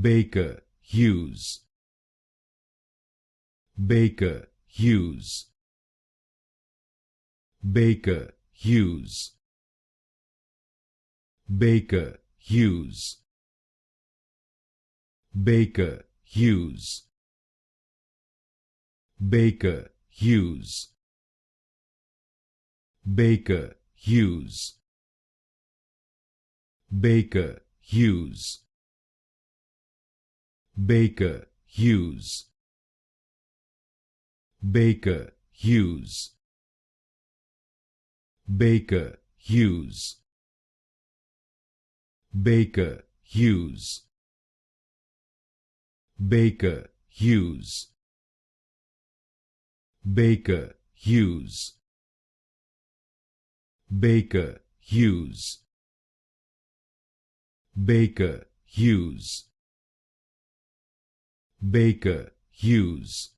Baker Hughes, Baker Hughes, Baker Hughes, Baker Hughes, Baker Hughes, Baker Hughes, Baker Hughes, Baker Hughes, Baker Hughes, Baker Hughes, Baker Hughes, Baker Hughes, Baker Hughes, Baker Hughes, Baker Hughes, Baker Hughes, Baker Hughes,